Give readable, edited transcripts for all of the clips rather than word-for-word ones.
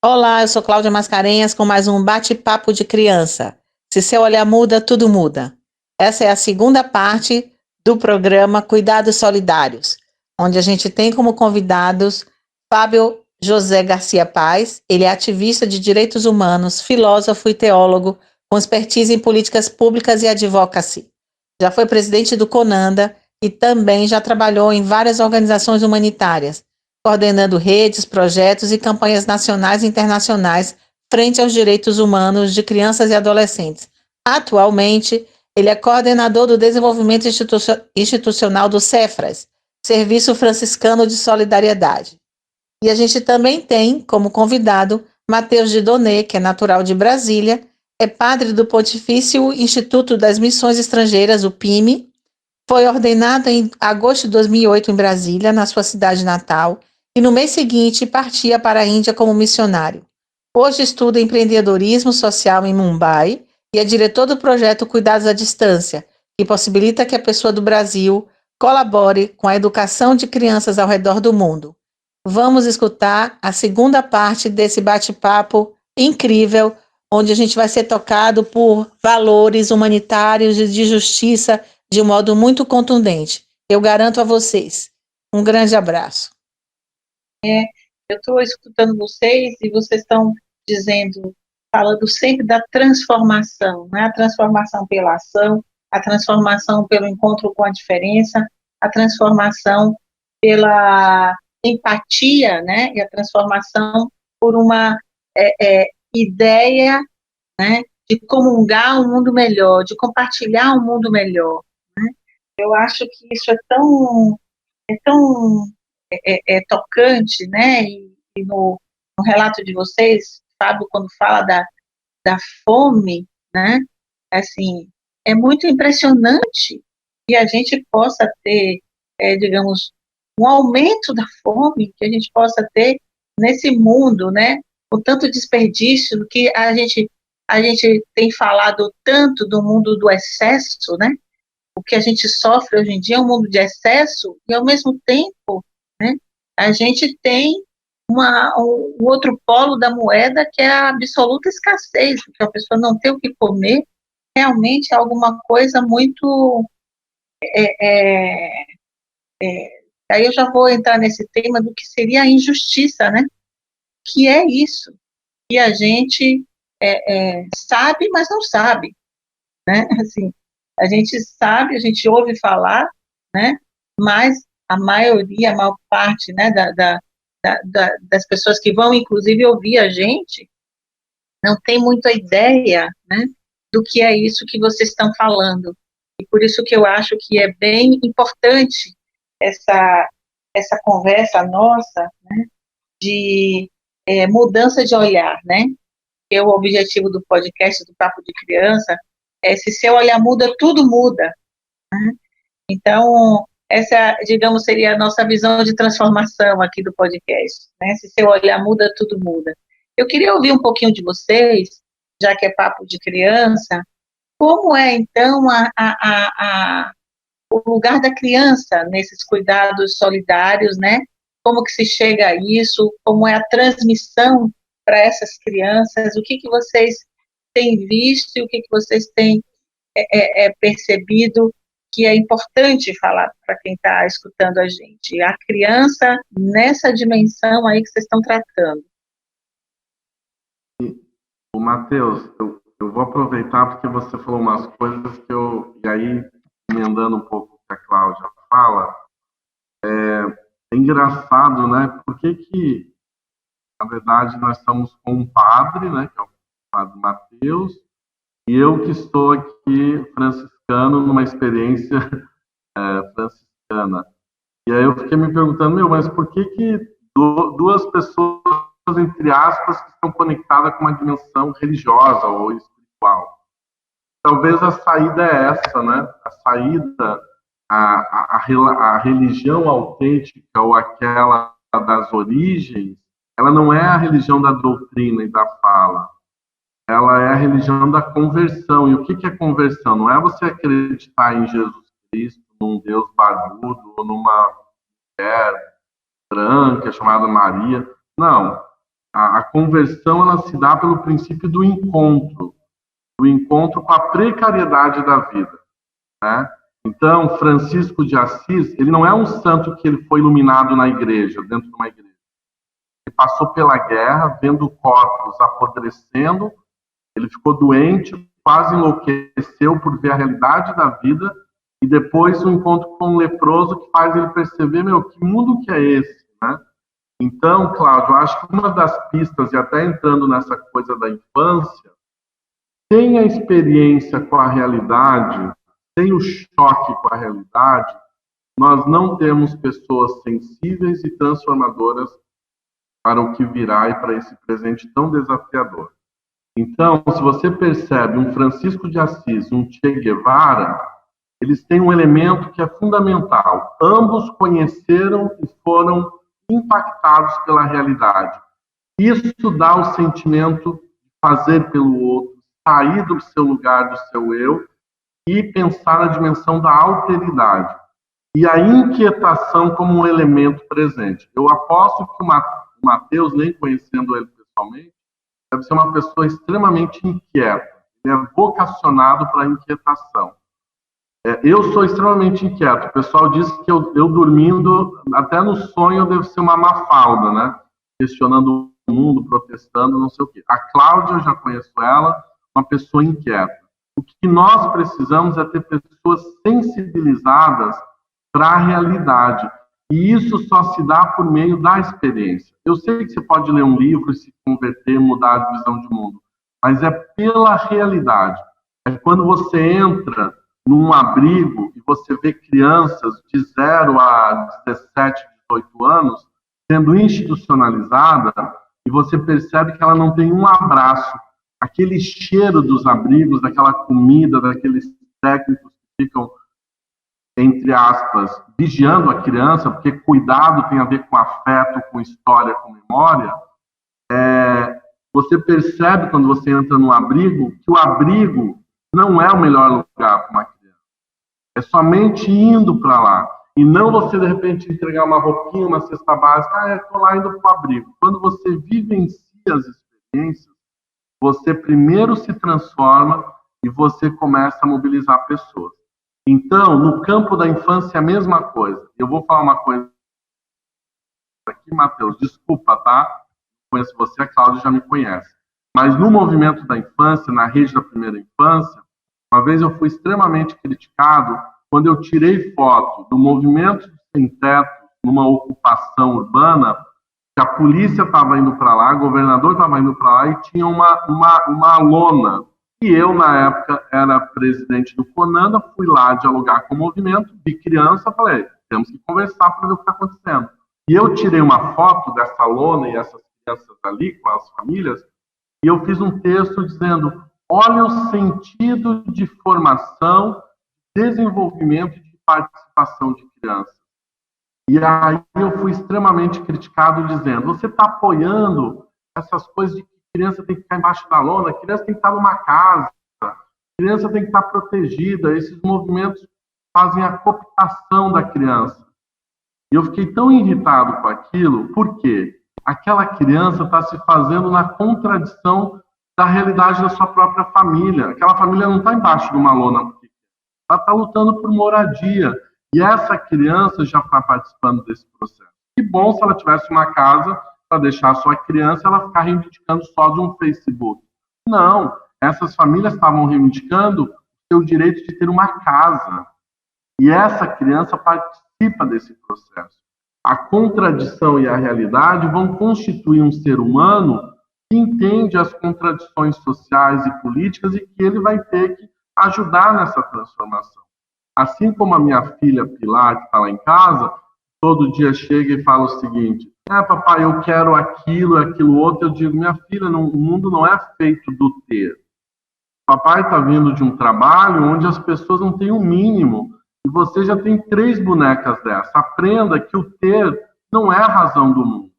Olá, eu sou Cláudia Mascarenhas com mais um bate-papo de criança. Se seu olhar muda, tudo muda. Essa é a segunda parte do programa Cuidados Solidários, onde a gente tem como convidados Fábio José Garcia Paz. Ele é ativista de direitos humanos, filósofo e teólogo, com expertise em políticas públicas e advocacy. Já foi presidente do CONANDA e também já trabalhou em várias organizações humanitárias, coordenando redes, projetos e campanhas nacionais e internacionais frente aos direitos humanos de crianças e adolescentes. Atualmente, ele é coordenador do desenvolvimento institucional do Cefras, Serviço Franciscano de Solidariedade. E a gente também tem como convidado Matheus Didonê, que é natural de Brasília, é padre do Pontifício Instituto das Missões Estrangeiras, o PIME, foi ordenado em agosto de 2008 em Brasília, na sua cidade natal, e no mês seguinte partia para a Índia como missionário. Hoje estuda empreendedorismo social em Mumbai e é diretor do projeto Cuidados à Distância, que possibilita que a pessoa do Brasil colabore com a educação de crianças ao redor do mundo. Vamos escutar a segunda parte desse bate-papo incrível, onde a gente vai ser tocado por valores humanitários e de justiça de um modo muito contundente. Eu garanto a vocês. Um grande abraço. Eu estou escutando vocês e vocês estão dizendo, falando sempre da transformação, né? A transformação pela ação, a transformação pelo encontro com a diferença, a transformação pela empatia, né? E a transformação por uma ideia, né? De comungar um mundo melhor, de compartilhar um mundo melhor, né? Eu acho que isso é tão tocante, né? E no relato de vocês, Fábio, quando fala da fome, né? Assim, é muito impressionante que a gente possa ter, digamos, um aumento da fome, que a gente possa ter nesse mundo, né? Com tanto desperdício, que a gente tem falado tanto do mundo do excesso, né? O que a gente sofre hoje em dia é um mundo de excesso e, ao mesmo tempo, né, a gente tem um outro polo da moeda, que é a absoluta escassez, porque a pessoa não tem o que comer, realmente é alguma coisa muito... aí eu já vou entrar nesse tema do que seria a injustiça, né? Que é isso, que a gente sabe, mas não sabe, né? Assim, a gente sabe, a gente ouve falar, né? Mas a maioria, a maior parte, né, das pessoas que vão, inclusive, ouvir a gente, não tem muita ideia, né, do que é isso que vocês estão falando. E por isso que eu acho que é bem importante essa conversa nossa, né, de mudança de olhar, né? Que o objetivo do podcast do Papo de Criança é: se seu olhar muda, tudo muda. Né? Então, essa, digamos, seria a nossa visão de transformação aqui do podcast, né? Se seu olhar muda, tudo muda. Eu queria ouvir um pouquinho de vocês, já que é papo de criança, como é, então, o lugar da criança nesses cuidados solidários, né? Como que se chega a isso, como é a transmissão para essas crianças, o que vocês têm visto e o que vocês têm percebido que é importante falar para quem está escutando a gente, a criança nessa dimensão aí que vocês estão tratando. O Matheus, eu vou aproveitar porque você falou umas coisas que e aí, emendando um pouco o que a Cláudia fala, é engraçado, né? Por que, na verdade, nós estamos com um padre, né? Que é o padre Matheus, e eu que estou aqui franciscano numa experiência franciscana. E aí eu fiquei me perguntando, mas por que duas pessoas, entre aspas, que estão conectadas com uma dimensão religiosa ou espiritual? Talvez a saída é essa, né? A saída, a religião autêntica ou aquela das origens, ela não é a religião da doutrina e da fala. Ela é a religião da conversão. E o que é conversão? Não é você acreditar em Jesus Cristo, num Deus barbudo, ou numa mulher branca chamada Maria. Não. A conversão, ela se dá pelo princípio do encontro com a precariedade da vida, né? Então, Francisco de Assis, ele não é um santo que ele foi iluminado na igreja, dentro de uma igreja. Ele passou pela guerra, vendo corpos apodrecendo, ele ficou doente, quase enlouqueceu por ver a realidade da vida, e depois um encontro com um leproso que faz ele perceber, que mundo que é esse, né? Então, Cláudio, eu acho que uma das pistas, e até entrando nessa coisa da infância, sem a experiência com a realidade, sem o choque com a realidade, nós não temos pessoas sensíveis e transformadoras para o que virá e para esse presente tão desafiador. Então, se você percebe um Francisco de Assis, um Che Guevara, eles têm um elemento que é fundamental. Ambos conheceram e foram impactados pela realidade. Isso dá o sentimento de fazer pelo outro, sair do seu lugar, do seu eu, e pensar na dimensão da alteridade. E a inquietação como um elemento presente. Eu aposto que o Mateus, nem conhecendo ele pessoalmente, deve ser uma pessoa extremamente inquieta. Ele é vocacionado para a inquietação. Eu sou extremamente inquieto. O pessoal diz que eu dormindo, até no sonho, eu devo ser uma Mafalda, né? Questionando o mundo, protestando, não sei o quê. A Cláudia, eu já conheço ela, uma pessoa inquieta. O que nós precisamos é ter pessoas sensibilizadas para a realidade. E isso só se dá por meio da experiência. Eu sei que você pode ler um livro e se converter, mudar a visão de mundo, mas é pela realidade. É quando você entra num abrigo e você vê crianças de 0 a 17, 18 anos sendo institucionalizada e você percebe que ela não tem um abraço. Aquele cheiro dos abrigos, daquela comida, daqueles técnicos que ficam, entre aspas, vigiando a criança, porque cuidado tem a ver com afeto, com história, com memória, você percebe, quando você entra no abrigo, que o abrigo não é o melhor lugar para uma criança. É somente indo para lá. E não você, de repente, entregar uma roupinha, uma cesta básica, estou lá indo para o abrigo. Quando você vivencia as experiências, você primeiro se transforma e você começa a mobilizar pessoas. Então, no campo da infância, é a mesma coisa. Eu vou falar uma coisa aqui, Mateus, desculpa, tá? Conheço você, a Cláudia já me conhece. Mas no movimento da infância, na rede da primeira infância, uma vez eu fui extremamente criticado quando eu tirei foto do movimento sem teto numa ocupação urbana, que a polícia estava indo para lá, o governador estava indo para lá e tinha uma lona. E eu, na época, era presidente do CONANDA, fui lá dialogar com o movimento, vi criança, falei, temos que conversar para ver o que está acontecendo. E eu tirei uma foto dessa lona e essas crianças ali, com as famílias, e eu fiz um texto dizendo, olha o sentido de formação, desenvolvimento e de participação de crianças. E aí eu fui extremamente criticado dizendo, você está apoiando essas coisas de que criança tem que ficar embaixo da lona, criança tem que estar numa casa, criança tem que estar protegida, esses movimentos fazem a cooptação da criança. E eu fiquei tão irritado com aquilo, porque aquela criança está se fazendo na contradição da realidade da sua própria família. Aquela família não está embaixo de uma lona, ela está lutando por moradia. E essa criança já está participando desse processo. Que bom se ela tivesse uma casa para deixar a sua criança ela ficar reivindicando só de um Facebook. Não, essas famílias estavam reivindicando o seu direito de ter uma casa. E essa criança participa desse processo. A contradição e a realidade vão constituir um ser humano que entende as contradições sociais e políticas e que ele vai ter que ajudar nessa transformação. Assim como a minha filha Pilar, que está lá em casa, todo dia chega e fala o seguinte, papai, eu quero aquilo, aquilo outro. Eu digo, minha filha, o mundo não é feito do ter. Papai está vindo de um trabalho onde as pessoas não têm o mínimo, e você já tem 3 bonecas dessa. Aprenda que o ter não é a razão do mundo.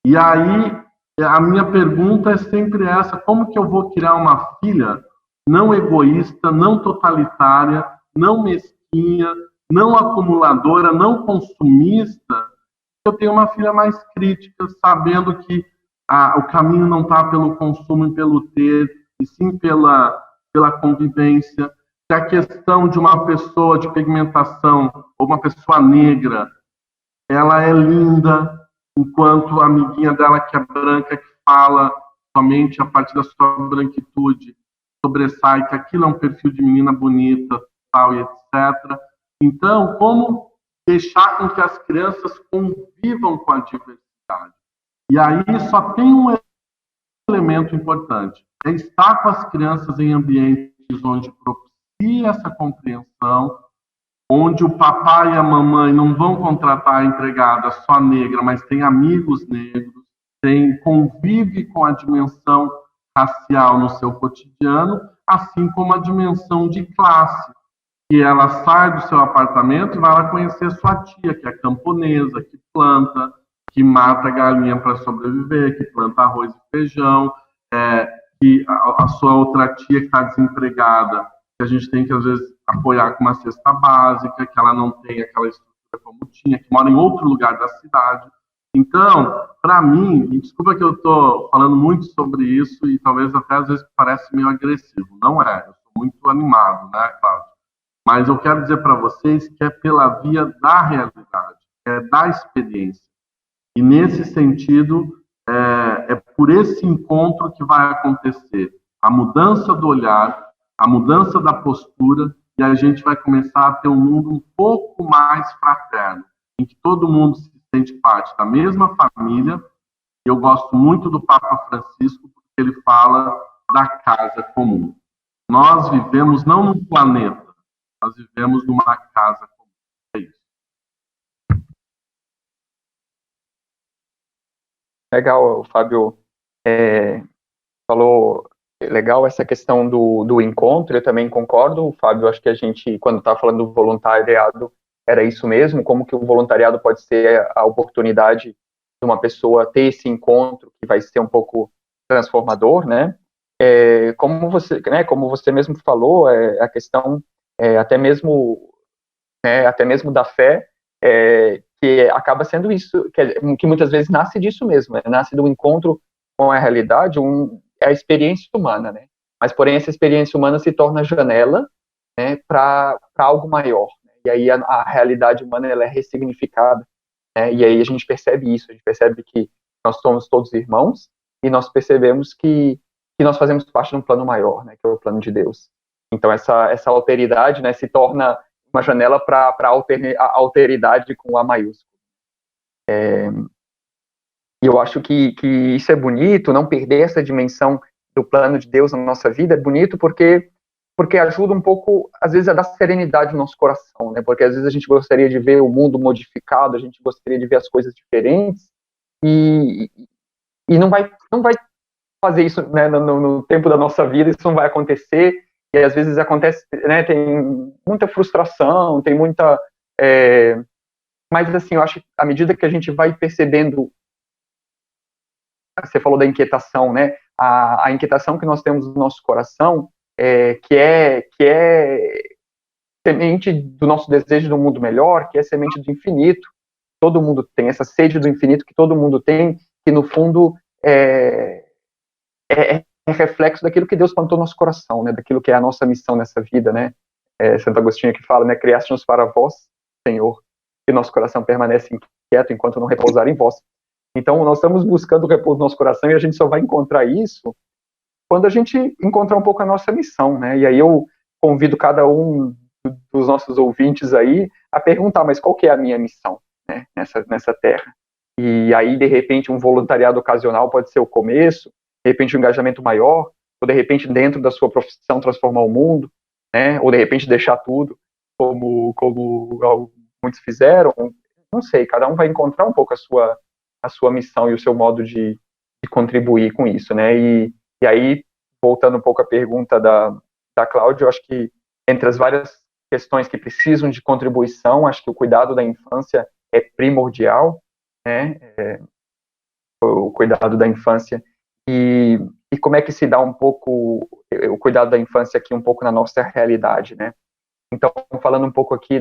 E aí, a minha pergunta é sempre essa, como que eu vou criar uma filha não egoísta, não totalitária, não mesquinha, não acumuladora, não consumista, eu tenho uma filha mais crítica, sabendo que o caminho não está pelo consumo e pelo ter, e sim pela convivência. Se a questão de uma pessoa de pigmentação, ou uma pessoa negra, ela é linda, enquanto a amiguinha dela que é branca, que fala somente a partir da sua branquitude, sobressai que aquilo é um perfil de menina bonita, tal, e etc. Então, como deixar com que as crianças convivam com a diversidade? E aí só tem um elemento importante, é estar com as crianças em ambientes onde propicia essa compreensão, onde o papai e a mamãe não vão contratar a empregada só negra, mas tem amigos negros, convive com a dimensão racial no seu cotidiano, assim como a dimensão de classe, que ela sai do seu apartamento e vai lá conhecer sua tia, que é camponesa, que planta, que mata galinha para sobreviver, que planta arroz e feijão, que a sua outra tia que está desempregada, que a gente tem que, às vezes, apoiar com uma cesta básica, que ela não tem aquela estrutura como tinha, que mora em outro lugar da cidade. Então, para mim, e desculpa que eu estou falando muito sobre isso e talvez até às vezes parece meio agressivo, não é, eu sou muito animado, né, Cláudio? Mas eu quero dizer para vocês que é pela via da realidade, é da experiência. E nesse sentido, é por esse encontro que vai acontecer a mudança do olhar, a mudança da postura, e a gente vai começar a ter um mundo um pouco mais fraterno, em que todo mundo se sente parte da mesma família. Eu gosto muito do Papa Francisco, porque ele fala da casa comum. Nós vivemos não num planeta, nós vivemos numa casa comum. É isso. Legal, o Fábio falou legal essa questão do encontro, eu também concordo, Fábio, acho que a gente, quando está falando do voluntariado, era isso mesmo, como que o voluntariado pode ser a oportunidade de uma pessoa ter esse encontro que vai ser um pouco transformador, né? Como você mesmo falou, a questão até mesmo da fé, que acaba sendo isso, que muitas vezes nasce disso mesmo, nasce do encontro com a realidade, é a experiência humana, né? Mas, porém, essa experiência humana se torna janela, né, para algo maior. Né? E aí a realidade humana ela é ressignificada, né? E aí a gente percebe isso, a gente percebe que nós somos todos irmãos e nós percebemos que nós fazemos parte de um plano maior, né, que é o plano de Deus. Então, essa alteridade, né, se torna uma janela para a alteridade com A maiúsculo. E eu acho que isso é bonito, não perder essa dimensão do plano de Deus na nossa vida, é bonito porque ajuda um pouco, às vezes, a dar serenidade no nosso coração, né? Porque às vezes a gente gostaria de ver o mundo modificado, a gente gostaria de ver as coisas diferentes, e não vai fazer isso, né, no tempo da nossa vida, isso não vai acontecer, e às vezes acontece, né, tem muita frustração, tem muita... mas, assim, eu acho que à medida que a gente vai percebendo, você falou da inquietação, né, a inquietação que nós temos no nosso coração, que é semente do nosso desejo de um mundo melhor, que é semente do infinito, todo mundo tem essa sede do infinito que todo mundo tem, que no fundo é reflexo daquilo que Deus plantou no nosso coração, né, daquilo que é a nossa missão nessa vida, né, Santo Agostinho que fala, né, criaste-nos para vós, Senhor, que nosso coração permanece inquieto enquanto não repousar em vós. Então, nós estamos buscando o repouso do nosso coração e a gente só vai encontrar isso quando a gente encontrar um pouco a nossa missão, né, e aí eu convido cada um dos nossos ouvintes aí a perguntar, mas qual que é a minha missão, né, nessa terra? E aí, de repente, um voluntariado ocasional pode ser o começo, de repente um engajamento maior, ou de repente dentro da sua profissão transformar o mundo, né? Ou de repente deixar tudo, como muitos fizeram, não sei, cada um vai encontrar um pouco a sua missão e o seu modo de contribuir com isso, né? E aí, voltando um pouco à pergunta da Cláudia, eu acho que entre as várias questões que precisam de contribuição, acho que o cuidado da infância é primordial, né? O cuidado da infância. E como é que se dá um pouco o cuidado da infância aqui um pouco na nossa realidade, né? Então, falando um pouco aqui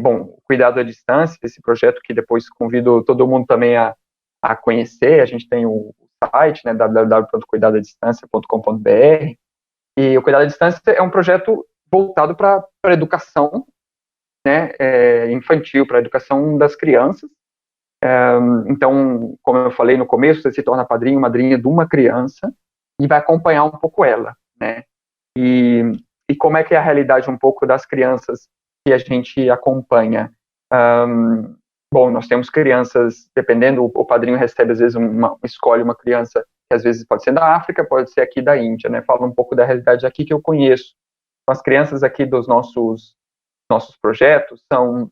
o cuidado à distância, esse projeto que depois convido todo mundo também a a conhecer, a gente tem o site, né, www.cuidadodistancia.com.br, e o Cuidado à Distância é um projeto voltado para a educação, né, infantil, para a educação das crianças. Então, como eu falei no começo, você se torna padrinho, madrinha de uma criança e vai acompanhar um pouco ela, né? E como é que é a realidade um pouco das crianças que a gente acompanha? Bom, nós temos crianças, dependendo, o padrinho recebe, às vezes, escolhe uma criança que às vezes pode ser da África, pode ser aqui da Índia, né? Fala um pouco da realidade aqui que eu conheço. As crianças aqui dos nossos projetos são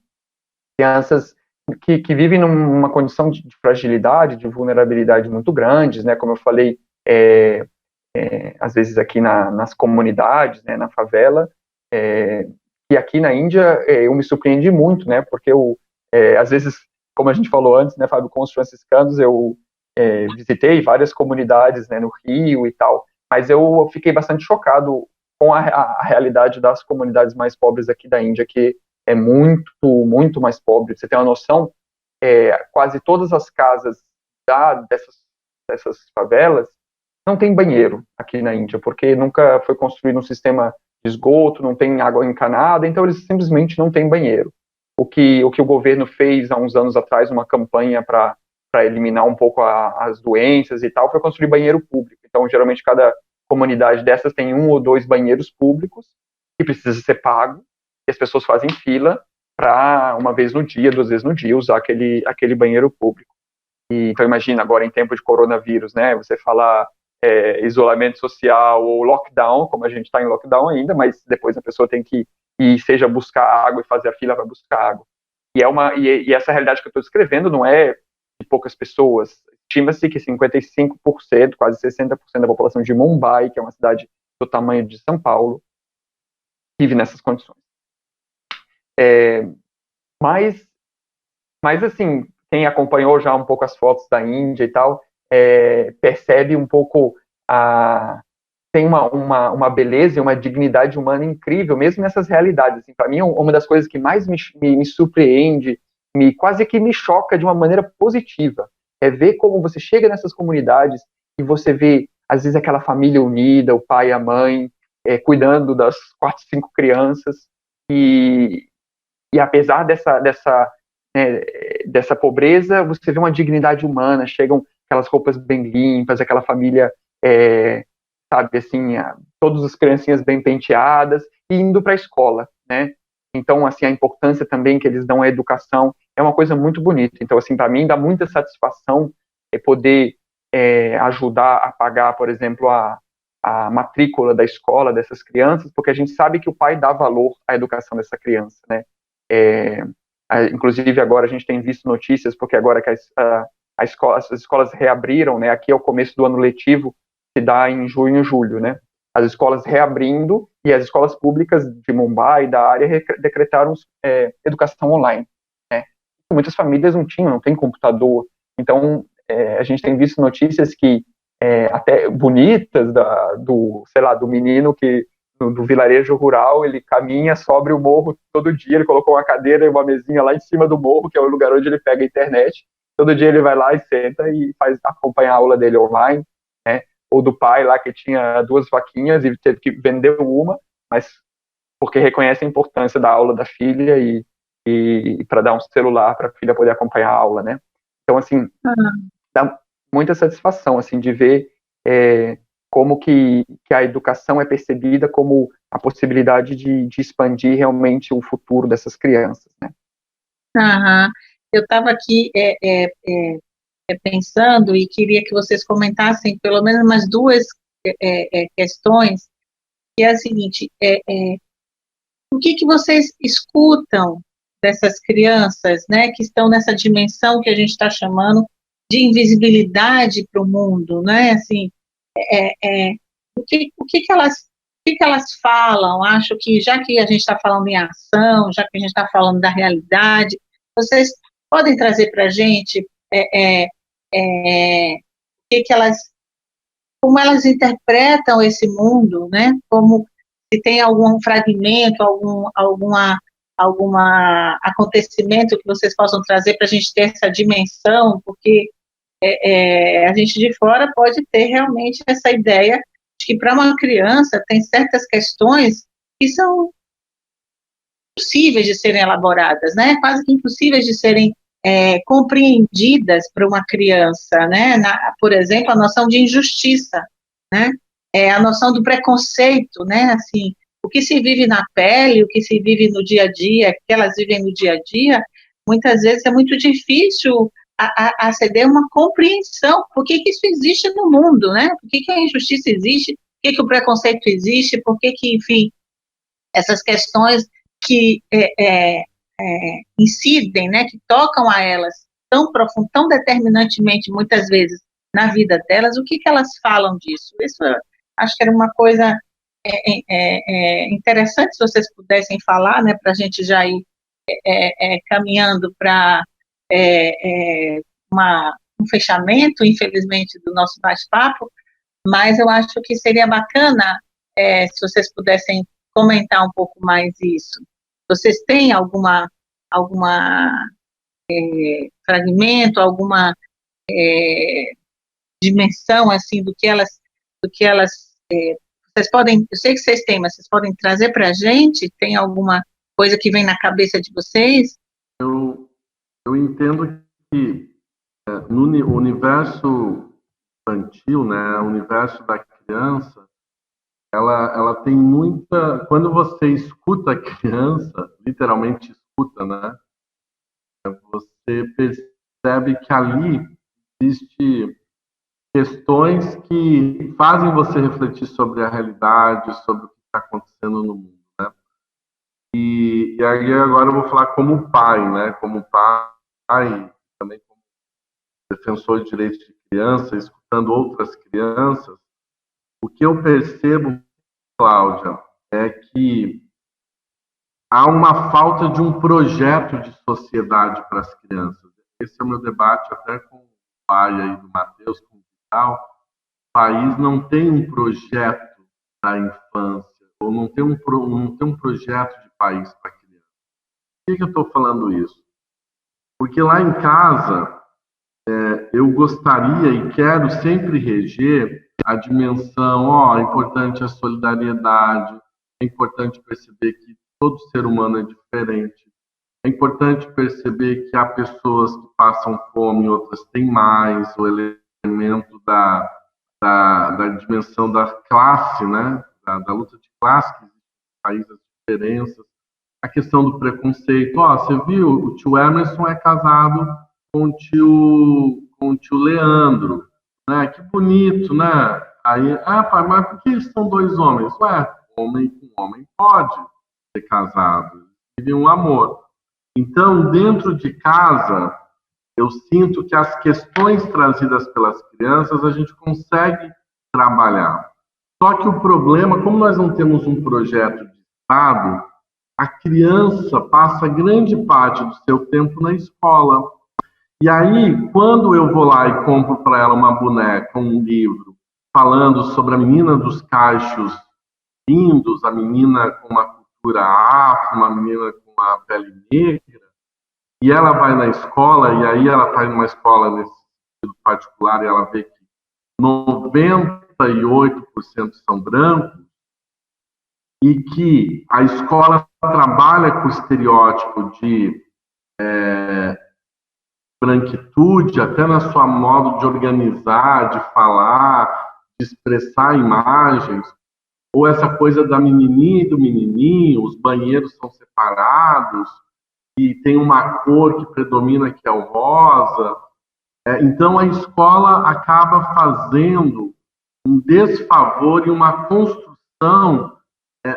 crianças que vivem numa condição de fragilidade, de vulnerabilidade muito grandes, né? Como eu falei, às vezes aqui nas comunidades, né, na favela, e aqui na Índia eu me surpreendi muito, né? Porque às vezes, como a gente falou antes, né, Fábio, com os franciscanos, eu visitei várias comunidades, né, no Rio e tal, mas eu fiquei bastante chocado com a realidade das comunidades mais pobres aqui da Índia, que é muito, muito mais pobre. Você tem uma noção, quase todas as casas dessas favelas não tem banheiro aqui na Índia, porque nunca foi construído um sistema de esgoto, não tem água encanada, então eles simplesmente não têm banheiro. O que o governo fez há uns anos atrás, uma campanha para eliminar um pouco as doenças e tal, foi construir banheiro público. Então, geralmente, cada comunidade dessas tem 1 ou 2 banheiros públicos que precisa ser pago, e as pessoas fazem fila para, 1 vez no dia, 2 vezes no dia, usar aquele banheiro público. Então, imagina, agora em tempo de coronavírus, né, você falar isolamento social ou lockdown, como a gente está em lockdown ainda, mas depois a pessoa tem que ir, seja buscar água e fazer a fila para buscar água. E essa realidade que eu estou descrevendo não é de poucas pessoas. Estima-se que 55%, quase 60% da população de Mumbai, que é uma cidade do tamanho de São Paulo, vive nessas condições. Mas assim, quem acompanhou já um pouco as fotos da Índia e tal, percebe um pouco tem uma beleza e uma dignidade humana incrível, mesmo nessas realidades. Assim, para mim, uma das coisas que mais me surpreende, quase que me choca de uma maneira positiva, é ver como você chega nessas comunidades e você vê, às vezes, aquela família unida, o pai e a mãe, cuidando das 4, 5 crianças, e apesar dessa pobreza, você vê uma dignidade humana, chegam aquelas roupas bem limpas, aquela família, sabe, assim, todas as criancinhas bem penteadas, e indo para a escola, né? Então, assim, a importância também que eles dão à educação é uma coisa muito bonita. Então, assim, para mim dá muita satisfação poder ajudar a pagar, por exemplo, a matrícula da escola dessas crianças, porque a gente sabe que o pai dá valor à educação dessa criança, né? Inclusive agora a gente tem visto notícias, porque agora que as escolas reabriram, né? Aqui é o começo do ano letivo, se dá em junho e julho, né? As escolas reabrindo e as escolas públicas de Mumbai, da área, decretaram educação online, né? Muitas famílias não têm computador, então a gente tem visto notícias que até bonitas do menino que do vilarejo rural, ele caminha, sobe o morro todo dia, ele colocou uma cadeira e uma mesinha lá em cima do morro, que é o lugar onde ele pega a internet, todo dia ele vai lá e senta e acompanha a aula dele online, né? Ou do pai lá que tinha 2 vaquinhas e teve que vender uma, mas porque reconhece a importância da aula da filha e para dar um celular para a filha poder acompanhar a aula, né? Então, assim, dá muita satisfação, assim, de ver como que a educação é percebida como a possibilidade de expandir realmente o futuro dessas crianças, né? Eu estava aqui pensando e queria que vocês comentassem pelo menos umas 2 questões, que é a seguinte, o que vocês escutam dessas crianças, né, que estão nessa dimensão que a gente está chamando de invisibilidade para o mundo, né, assim, o que elas falam? Acho que, já que a gente está falando em ação, já que a gente está falando da realidade, vocês podem trazer para a gente como elas interpretam esse mundo, né? Como se tem algum fragmento, algum acontecimento que vocês possam trazer para a gente ter essa dimensão, porque a gente de fora pode ter realmente essa ideia de que para uma criança tem certas questões que são impossíveis de serem elaboradas, né? Quase que impossíveis de serem compreendidas para uma criança, né? Por exemplo, a noção de injustiça, né? A noção do preconceito, né? Assim, o que se vive na pele, o que se vive no dia a dia, que elas vivem no dia a dia, muitas vezes é muito difícil aceder a uma compreensão. Por que isso existe no mundo, né? Por que a injustiça existe? Por que o preconceito existe? Por que, enfim, essas questões que incidem, né, que tocam a elas tão profundo, tão determinantemente, muitas vezes, na vida delas, o que elas falam disso? Isso acho que era uma coisa interessante, se vocês pudessem falar, né, para a gente já ir caminhando para um fechamento, infelizmente, do nosso bate-papo, mas eu acho que seria bacana se vocês pudessem comentar um pouco mais isso. Vocês têm alguma fragmento, alguma dimensão assim do que elas vocês podem, eu sei que vocês têm, mas vocês podem trazer para a gente? Tem alguma coisa que vem na cabeça de vocês? Eu entendo que no universo infantil, né, o universo da criança, ela tem muita... Quando você escuta a criança, literalmente escuta, né, você percebe que ali existe questões que fazem você refletir sobre a realidade, sobre o que está acontecendo no mundo, né? E aí agora eu vou falar como pai, né? Como pai, também como defensor de direitos de criança, escutando outras crianças, o que eu percebo, Cláudia, é que há uma falta de um projeto de sociedade para as crianças. Esse é o meu debate até com o pai aí do Matheus, com o Vital. O país não tem um projeto da infância, ou não tem um projeto de país para a criança. Por que eu estou falando isso? Porque lá em casa, eu gostaria e quero sempre reger a dimensão, é importante a solidariedade, é importante perceber que todo ser humano é diferente, é importante perceber que há pessoas que passam fome, outras têm mais, o elemento da dimensão da classe, né? Da luta de classe, que existe no país, as diferenças, a questão do preconceito. Você viu, o tio Emerson é casado com o tio Leandro, né? Que bonito, né? Aí, pai, mas por que eles são dois homens? Homem com homem pode ser casado, vivem um amor. Então, dentro de casa, eu sinto que as questões trazidas pelas crianças a gente consegue trabalhar. Só que o problema, como nós não temos um projeto de Estado, a criança passa grande parte do seu tempo na escola. E aí, quando eu vou lá e compro para ela uma boneca, um livro, falando sobre a menina dos cachos lindos, a menina com uma cultura afro, uma menina com uma pele negra, e ela vai na escola, e aí ela está em uma escola nesse sentido particular, e ela vê que 98% são brancos, e que a escola trabalha com o estereótipo de branquitude, até na sua modo de organizar, de falar, de expressar imagens, ou essa coisa da menininha e do menininho, os banheiros são separados, e tem uma cor que predomina, que é o rosa. Então, a escola acaba fazendo um desfavor e uma construção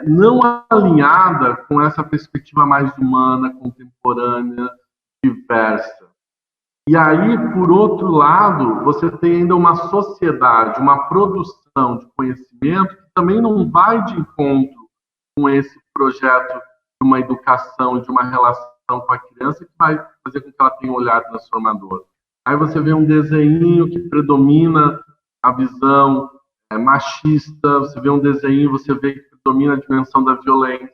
não alinhada com essa perspectiva mais humana, contemporânea, diversa. E aí, por outro lado, você tem ainda uma sociedade, uma produção de conhecimento que também não vai de encontro com esse projeto de uma educação, de uma relação com a criança que vai fazer com que ela tenha um olhar transformador. Aí você vê um desenho que predomina a visão machista, você vê um desenho, você vê que predomina a dimensão da violência,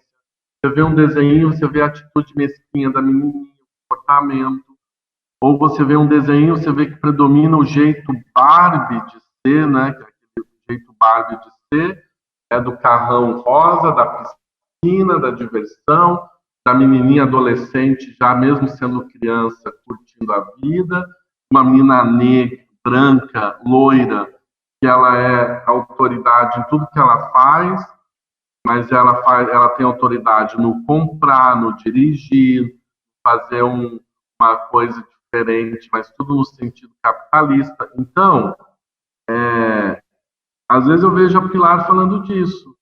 você vê um desenho, você vê a atitude mesquinha da menininha, o comportamento. Ou você vê um desenho, você vê que predomina o jeito Barbie de ser, né? Que é aquele jeito Barbie de ser, é do carrão rosa, da piscina, da diversão, da menininha adolescente, já mesmo sendo criança, curtindo a vida, uma menina negra, branca, loira, que ela é autoridade em tudo que ela faz, mas ela tem autoridade no comprar, no dirigir, fazer uma coisa diferente, mas tudo no sentido capitalista. Então, às vezes eu vejo a Pilar falando disso,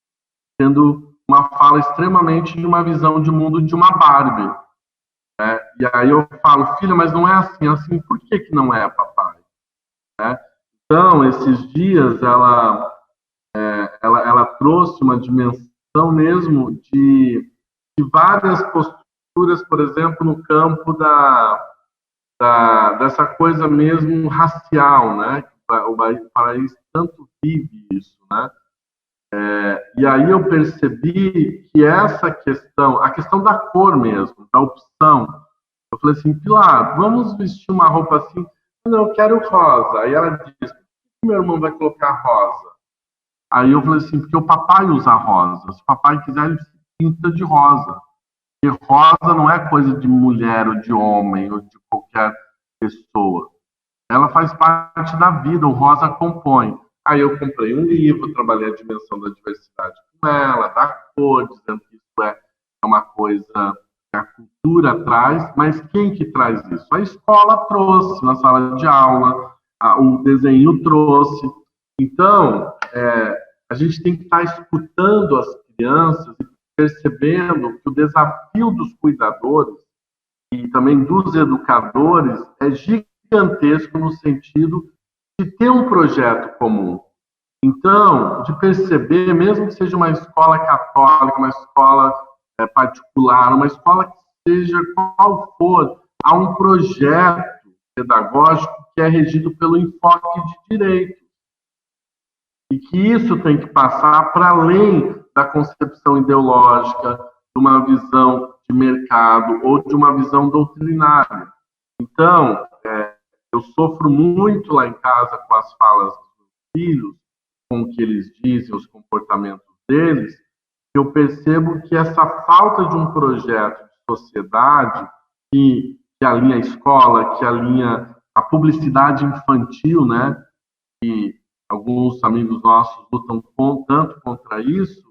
tendo uma fala extremamente de uma visão de mundo de uma Barbie. Né? E aí eu falo, filha, mas não é assim. Assim, por que não é, papai? Né? Então, esses dias, ela trouxe uma dimensão mesmo de várias posturas, por exemplo, no campo dessa coisa mesmo racial, né? O país tanto vive isso, né? E aí eu percebi que essa questão, a questão da cor mesmo, da opção, eu falei assim, Pilar, vamos vestir uma roupa assim? Não, eu quero rosa. Aí ela disse, por que meu irmão vai colocar rosa? Aí eu falei assim, porque o papai usa rosa. Se o papai quiser, ele se pinta de rosa. Porque rosa não é coisa de mulher ou de homem ou de qualquer pessoa. Ela faz parte da vida, o rosa compõe. Aí eu comprei um livro, trabalhei a dimensão da diversidade com ela, da cor, dizendo que isso é uma coisa que a cultura traz, mas quem que traz isso? A escola trouxe na sala de aula, o desenho trouxe. Então, a gente tem que estar escutando as crianças e percebendo que o desafio dos cuidadores e também dos educadores é gigantesco no sentido de ter um projeto comum. Então, de perceber, mesmo que seja uma escola católica, uma escola particular, uma escola que seja qual for, há um projeto pedagógico que é regido pelo enfoque de direito. E que isso tem que passar para além da concepção ideológica, de uma visão de mercado ou de uma visão doutrinária. Então, eu sofro muito lá em casa com as falas dos meus filhos, com o que eles dizem, os comportamentos deles, eu percebo que essa falta de um projeto de sociedade que alinha a escola, que alinha a publicidade infantil, né? E alguns amigos nossos lutam tanto contra isso,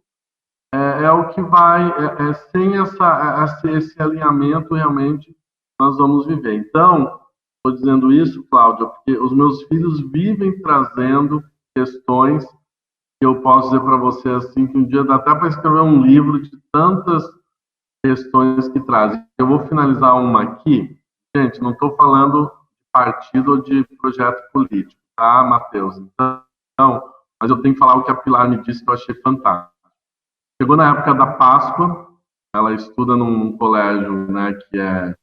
é o que vai, sem esse alinhamento, realmente, nós vamos viver. Então, estou dizendo isso, Cláudia, porque os meus filhos vivem trazendo questões que eu posso dizer para você, assim, que um dia dá até para escrever um livro de tantas questões que trazem. Eu vou finalizar uma aqui. Gente, não estou falando de partido ou de projeto político, tá, Matheus? Então, mas eu tenho que falar o que a Pilar me disse que eu achei fantástico. Chegou na época da Páscoa, ela estuda num colégio, né, que é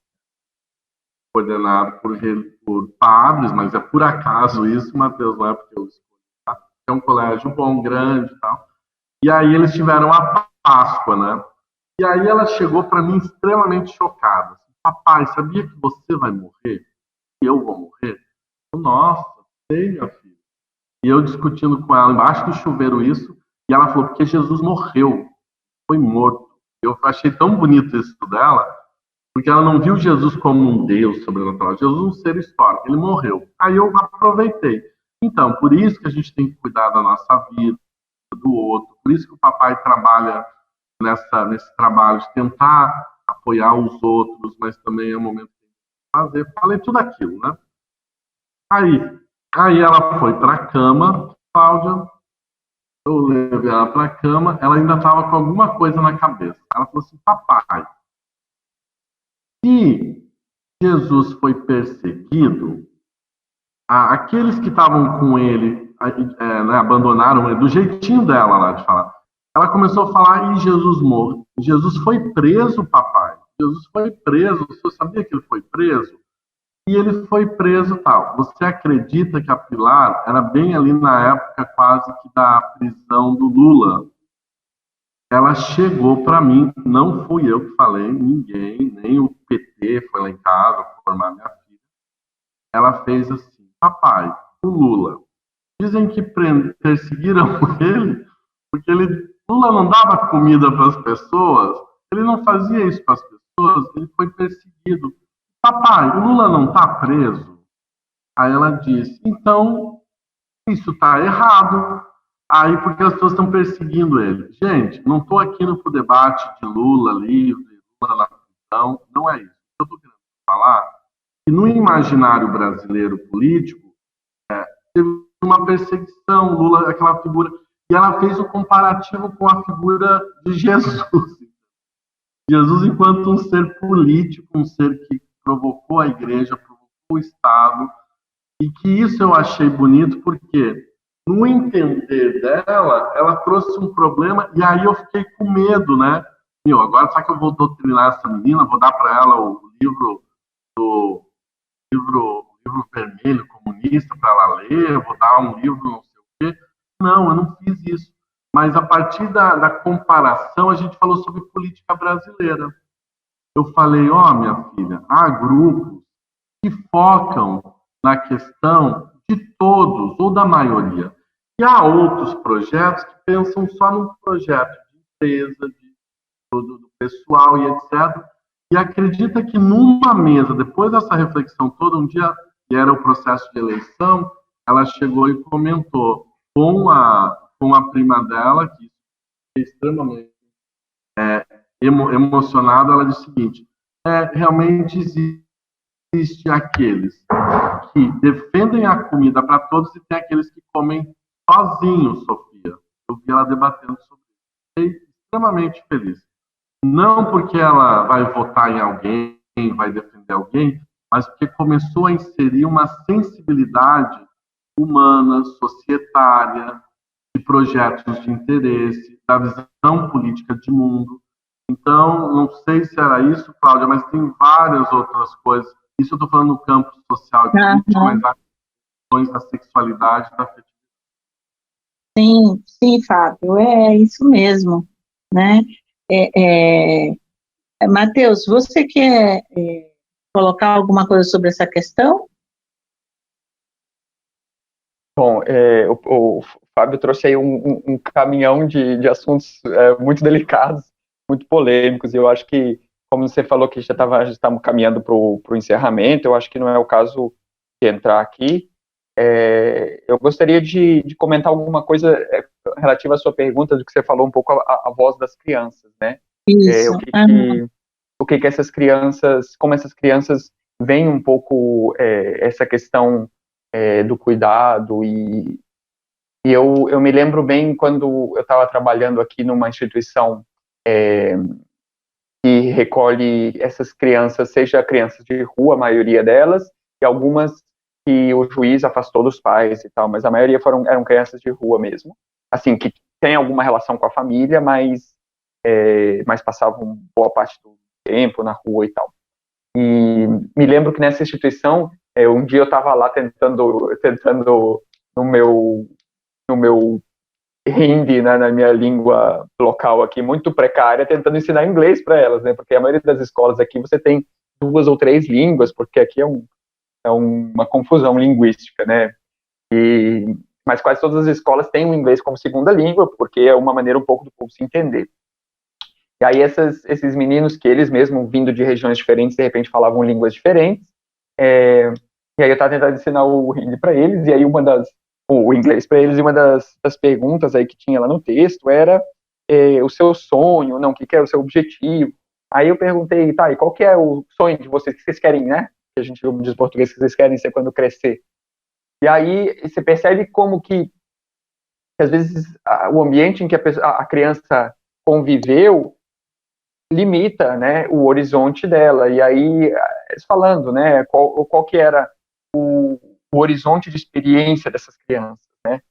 coordenado por padres, mas é por acaso isso, Matheus, não é porque eu escolhi, tá? É um colégio bom, grande e tal. E aí eles tiveram a Páscoa, né? E aí ela chegou para mim extremamente chocada. Assim, papai, sabia que você vai morrer? E eu vou morrer? Nossa, sei, minha filha. E eu discutindo com ela embaixo do chuveiro isso, e ela falou, porque Jesus morreu, foi morto. Eu achei tão bonito isso dela, porque ela não viu Jesus como um Deus sobrenatural, Jesus um ser histórico, ele morreu. Aí eu aproveitei. Então, por isso que a gente tem que cuidar da nossa vida, do outro, por isso que o papai trabalha nesse trabalho de tentar apoiar os outros, mas também é o momento de fazer. Falei tudo aquilo, né? Aí ela foi para a cama, Cláudia, eu levei ela para a cama, ela ainda estava com alguma coisa na cabeça. Ela falou assim, papai, se Jesus foi perseguido, aqueles que estavam com ele, né, abandonaram ele, do jeitinho dela lá de falar. Ela começou a falar, e Jesus morreu. Jesus foi preso, papai. Jesus foi preso. Você sabia que ele foi preso? E ele foi preso tal. Você acredita que a Pilar era bem ali na época quase que da prisão do Lula? Ela chegou para mim, não fui eu que falei, ninguém, nem o PT foi lá em casa formar minha filha. ela fez assim: papai, o Lula, dizem que perseguiram ele porque Lula não dava comida para as pessoas, ele não fazia isso para as pessoas, ele foi perseguido. Papai, o Lula não está preso? Aí ela disse: então, isso está errado. Aí, porque as pessoas estão perseguindo ele. Gente, não estou aqui no debate de Lula livre, Lula na prisão, não é isso. Eu estou querendo falar que no imaginário brasileiro político, teve uma perseguição, Lula, aquela figura, e ela fez o comparativo com a figura de Jesus. Jesus enquanto um ser político, um ser que provocou a igreja, provocou o Estado, e que isso eu achei bonito, porque no entender dela, ela trouxe um problema, e aí eu fiquei com medo, né? Agora, será que eu vou doutrinar essa menina? Vou dar para ela o livro vermelho comunista para ela ler, vou dar um livro não sei o quê. Não, eu não fiz isso. Mas a partir da comparação, a gente falou sobre política brasileira. Eu falei, minha filha, há grupos que focam na questão de todos, ou da maioria. E há outros projetos que pensam só no projeto de empresa, do pessoal e etc. E acredita que numa mesa, depois dessa reflexão toda, um dia, que era o processo de eleição, ela chegou e comentou com a prima dela, que é extremamente emocionada, ela disse o seguinte: realmente existe aqueles que defendem a comida para todos e tem aqueles que comem sozinhos, Sofia. Eu vi ela debatendo sobre isso. Fiquei extremamente feliz. Não porque ela vai votar em alguém, vai defender alguém, mas porque começou a inserir uma sensibilidade humana, societária, de projetos de interesse, da visão política de mundo. Então, não sei se era isso, Cláudia, mas tem várias outras coisas. Isso eu estou falando no campo social e político, mas há questões da sexualidade, da afetividade. Sim, Fábio, é isso mesmo, né? Matheus, você quer colocar alguma coisa sobre essa questão? Bom, o Fábio trouxe aí um caminhão de assuntos muito delicados, muito polêmicos, e eu acho que, como você falou que já estamos caminhando para o encerramento, eu acho que não é o caso de entrar aqui. Eu gostaria de comentar alguma coisa relativa à sua pergunta, do que você falou um pouco, a voz das crianças, né? Isso. O que essas crianças, como essas crianças veem um pouco essa questão do cuidado, e eu me lembro bem quando eu estava trabalhando aqui numa instituição que recolhe essas crianças, seja crianças de rua, a maioria delas, e algumas que o juiz afastou dos pais e tal, mas a maioria eram crianças de rua mesmo, assim, que tem alguma relação com a família, mas passavam boa parte do tempo na rua e tal. E me lembro que nessa instituição, um dia eu estava lá tentando no meu hindi, né, na minha língua local aqui, muito precária, tentando ensinar inglês para elas, né, porque a maioria das escolas aqui você tem 2 ou 3 línguas, porque aqui é uma confusão linguística, né, mas quase todas as escolas têm o inglês como segunda língua, porque é uma maneira um pouco do povo se entender. E aí esses meninos que eles mesmos, vindo de regiões diferentes, de repente falavam línguas diferentes, e aí eu estava tentando ensinar o hindi para eles, e aí o inglês para eles, e uma das perguntas aí que tinha lá no texto era o seu sonho, não, o que é o seu objetivo. Aí eu perguntei, tá, e qual que é o sonho de vocês, que vocês querem, né? Que a gente diz em português, que vocês querem ser quando crescer. E aí você percebe como que às vezes o ambiente em que a criança conviveu limita, né, o horizonte dela. E aí eles falando, né, qual que era o horizonte de experiência dessas crianças, né?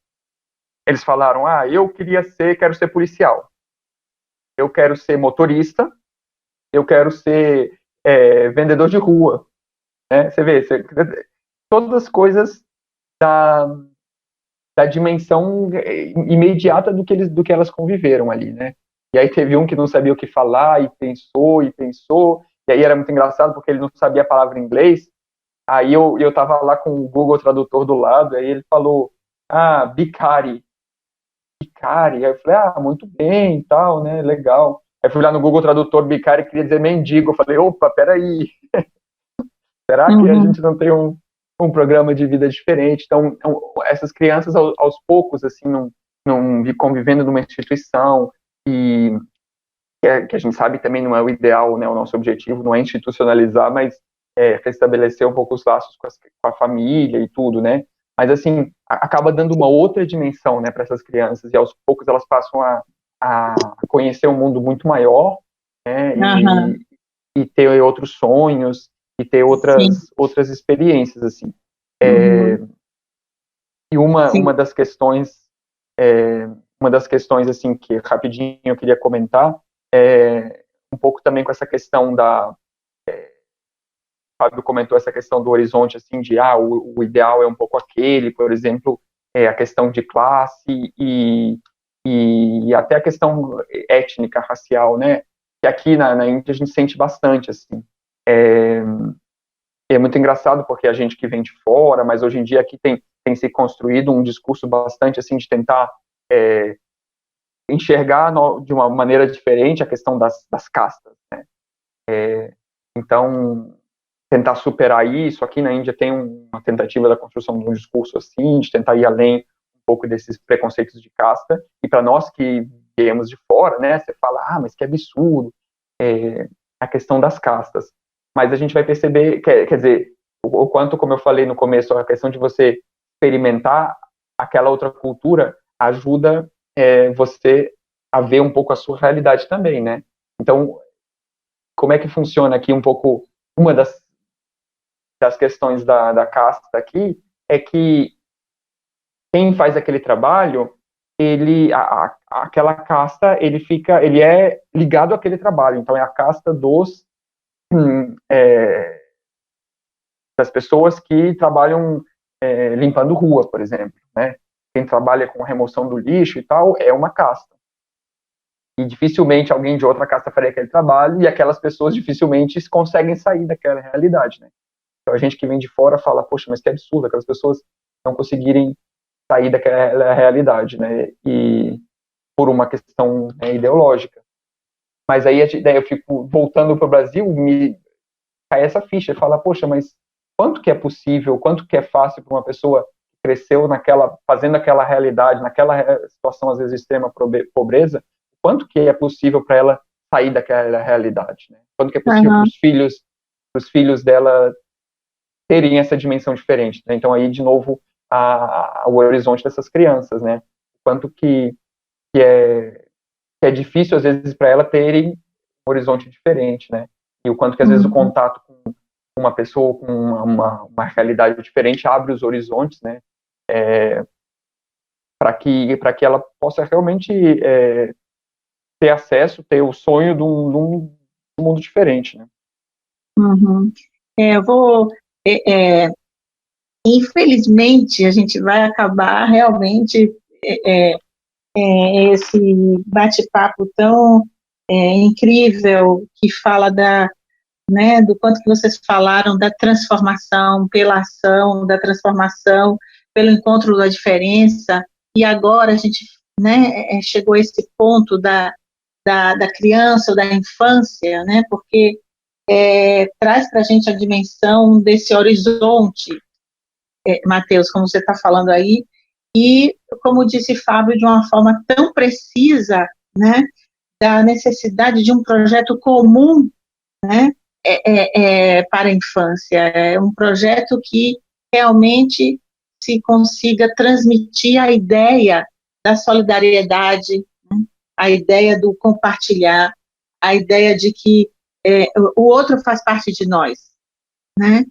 Eles falaram, eu quero ser policial, eu quero ser motorista, eu quero ser vendedor de rua, né? Você vê, todas as coisas da dimensão imediata do que elas conviveram ali, né? E aí teve um que não sabia o que falar, e pensou, e aí era muito engraçado, porque ele não sabia a palavra em inglês, Aí eu tava lá com o Google Tradutor do lado, aí ele falou, Bicari. Bicari. Aí eu falei, muito bem e tal, né, legal. Aí fui lá no Google Tradutor, Bicari queria dizer mendigo. Eu falei, opa, peraí, será que a gente não tem um programa de vida diferente? Então, essas crianças, aos poucos, assim, não convivendo numa instituição, e que a gente sabe também não é o ideal, né, o nosso objetivo não é institucionalizar, mas restabelecer um pouco os laços com a família e tudo, né? Mas, assim, acaba dando uma outra dimensão, né, para essas crianças, e aos poucos elas passam a conhecer um mundo muito maior, né, e ter outros sonhos, e ter outras experiências, assim. E uma das questões, assim, que rapidinho eu queria comentar, um pouco também com essa questão o Fábio comentou essa questão do horizonte, assim, de, o ideal é um pouco aquele, por exemplo, a questão de classe e até a questão étnica, racial, né, que aqui na Índia a gente sente bastante, assim. É muito engraçado porque a gente que vem de fora, mas hoje em dia aqui tem se construído um discurso bastante, assim, de tentar enxergar de uma maneira diferente a questão das castas, né? Então, tentar superar isso. Aqui na Índia tem uma tentativa da construção de um discurso assim, de tentar ir além um pouco desses preconceitos de casta, e para nós que viemos de fora, né, você fala, mas que absurdo, a questão das castas. Mas a gente vai perceber, quer dizer, o quanto, como eu falei no começo, a questão de você experimentar aquela outra cultura ajuda você a ver um pouco a sua realidade também, né? Então, como é que funciona aqui um pouco, uma das questões da casta aqui, é que quem faz aquele trabalho, aquela casta, ele é ligado àquele trabalho, então é a casta das pessoas que trabalham limpando rua, por exemplo, né? Quem trabalha com remoção do lixo e tal, é uma casta. E dificilmente alguém de outra casta faria aquele trabalho, e aquelas pessoas dificilmente conseguem sair daquela realidade, né? Então a gente que vem de fora fala, poxa, mas que absurdo, aquelas pessoas não conseguirem sair daquela realidade, né? E por uma questão ideológica. Mas aí daí eu fico voltando para o Brasil, me cai essa ficha, fala, poxa, mas quanto que é possível, quanto que é fácil para uma pessoa que cresceu fazendo aquela realidade, naquela situação às vezes de extrema pobreza, quanto que é possível para ela sair daquela realidade, né? Quanto que é possível para os filhos dela terem essa dimensão diferente, né? Então aí de novo o horizonte dessas crianças, né? Quanto que é difícil às vezes para ela terem um horizonte diferente, né? E o quanto que às vezes o contato com uma pessoa com uma realidade diferente abre os horizontes, né? Para que ela possa realmente ter acesso, ter o sonho de um mundo diferente, né? Eu vou infelizmente a gente vai acabar realmente esse bate-papo tão incrível, que fala do quanto que vocês falaram da transformação pela ação, da transformação pelo encontro da diferença, e agora a gente chegou a esse ponto da criança ou da infância, né, porque traz para a gente a dimensão desse horizonte, Matheus, como você está falando aí, e, como disse Fábio, de uma forma tão precisa, né, da necessidade de um projeto comum, né, para a infância. É um projeto que realmente se consiga transmitir a ideia da solidariedade, né, a ideia do compartilhar, a ideia de que o outro faz parte de nós, né?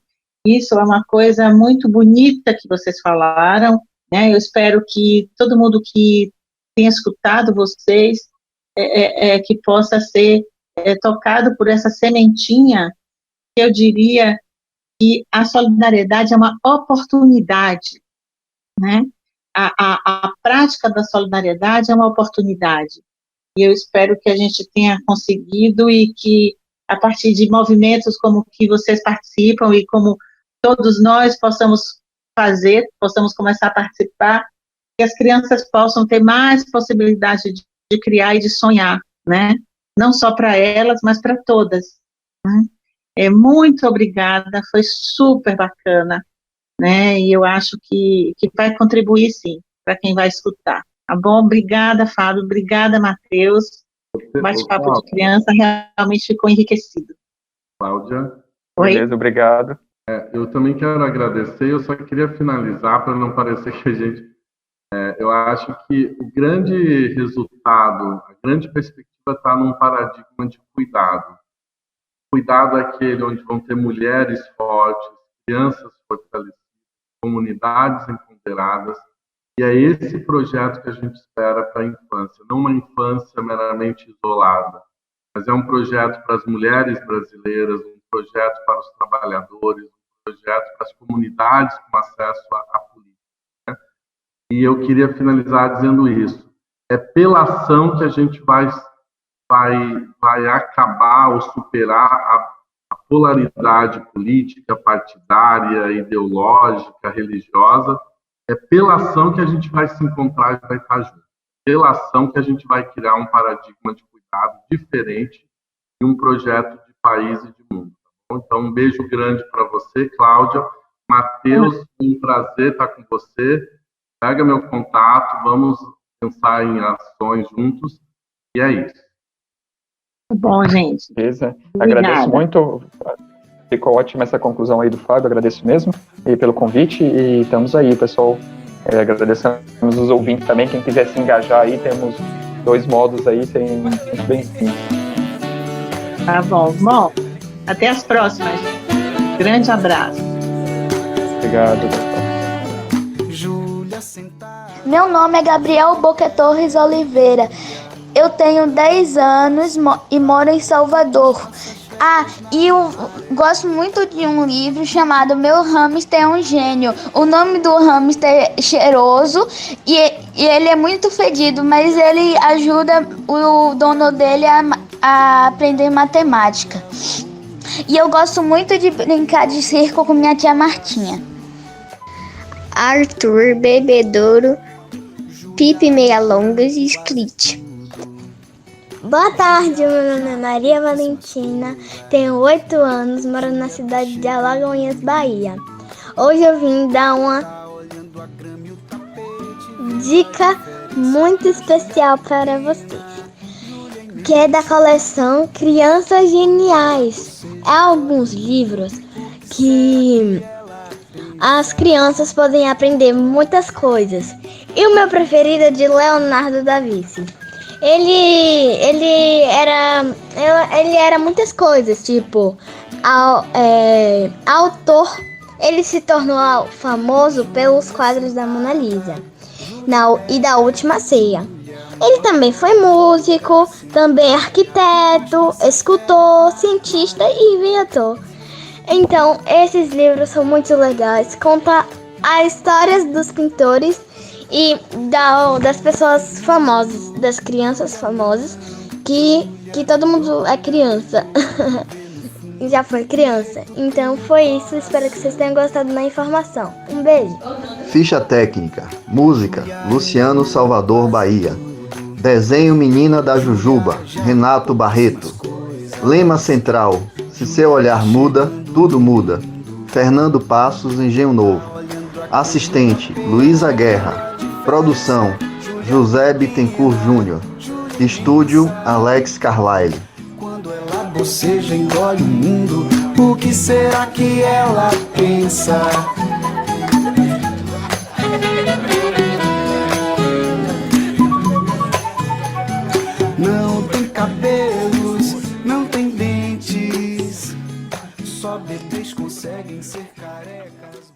Isso é uma coisa muito bonita que vocês falaram, né? Eu espero que todo mundo que tenha escutado vocês que possa ser tocado por essa sementinha, que eu diria que a solidariedade é uma oportunidade, né? A prática da solidariedade é uma oportunidade, e eu espero que a gente tenha conseguido, e que a partir de movimentos como que vocês participam, e como todos nós possamos fazer, possamos começar a participar, que as crianças possam ter mais possibilidade de criar e de sonhar, né? Não só para elas, mas para todas. Né? Muito obrigada, foi super bacana, né? E eu acho que vai contribuir, sim, para quem vai escutar. Tá bom? Obrigada, Fábio. Obrigada, Matheus. O bate-papo de criança realmente ficou enriquecido. Cláudia. Oi? Beleza, obrigado. Eu também quero agradecer, eu só queria finalizar para não parecer que a gente... eu acho que o grande resultado, a grande perspectiva está num paradigma de cuidado. Cuidado é aquele onde vão ter mulheres fortes, crianças fortalecidas, comunidades empoderadas, e é esse projeto que a gente espera para a infância, não uma infância meramente isolada, mas é um projeto para as mulheres brasileiras, um projeto para os trabalhadores, um projeto para as comunidades com acesso à política. Né? E eu queria finalizar dizendo isso. É pela ação que a gente vai acabar ou superar a polaridade política, partidária, ideológica, religiosa. É pela ação que a gente vai se encontrar e vai estar junto. Pela ação que a gente vai criar um paradigma de cuidado diferente e um projeto de país e de mundo. Tá bom? Então, um beijo grande para você, Cláudia. Matheus, um prazer estar com você. Pega meu contato, vamos pensar em ações juntos. E é isso. Bom, gente. Beleza. Obrigada. Agradeço muito. Ficou ótima essa conclusão aí do Fábio, agradeço mesmo e pelo convite, e estamos aí, pessoal. Agradecemos os ouvintes também, quem quiser se engajar aí, temos 2 modos aí, tem muito bem-vindo. Tá bom. Bom, até as próximas. Grande abraço. Obrigado. Meu nome é Gabriel Boca Torres Oliveira. Eu tenho 10 anos e moro em Salvador. E eu gosto muito de um livro chamado Meu Hamster é um Gênio. O nome do hamster é Cheiroso e ele é muito fedido, mas ele ajuda o dono dele a aprender matemática. E eu gosto muito de brincar de circo com minha tia Martinha. Arthur, Bebedouro, Pipe Meia-Longas e Sklit. Boa tarde, meu nome é Maria Valentina, tenho 8 anos, moro na cidade de Alagoinhas, Bahia. Hoje eu vim dar uma dica muito especial para vocês, que é da coleção Crianças Geniais. É alguns livros que as crianças podem aprender muitas coisas. E o meu preferido é de Leonardo da Vinci. Ele era muitas coisas, tipo, autor. Ele se tornou famoso pelos quadros da Mona Lisa e da Última Ceia. Ele também foi músico, também arquiteto, escultor, cientista e inventor. Então, esses livros são muito legais, conta as histórias dos pintores e das pessoas famosas, das crianças famosas, que todo mundo é criança, já foi criança. Então foi isso, espero que vocês tenham gostado da informação. Um beijo. Ficha técnica, música, Luciano Salvador Bahia. Desenho Menina da Jujuba, Renato Barreto. Lema central, se seu olhar muda, tudo muda. Fernando Passos, Engenho Novo. Assistente, Luísa Guerra. Produção, José Bittencourt Júnior. Estúdio, Alex Carlyle. Quando ela boceja, engole o mundo, o que será que ela pensa? Não tem cabelos, não tem dentes, só bebês conseguem ser carecas.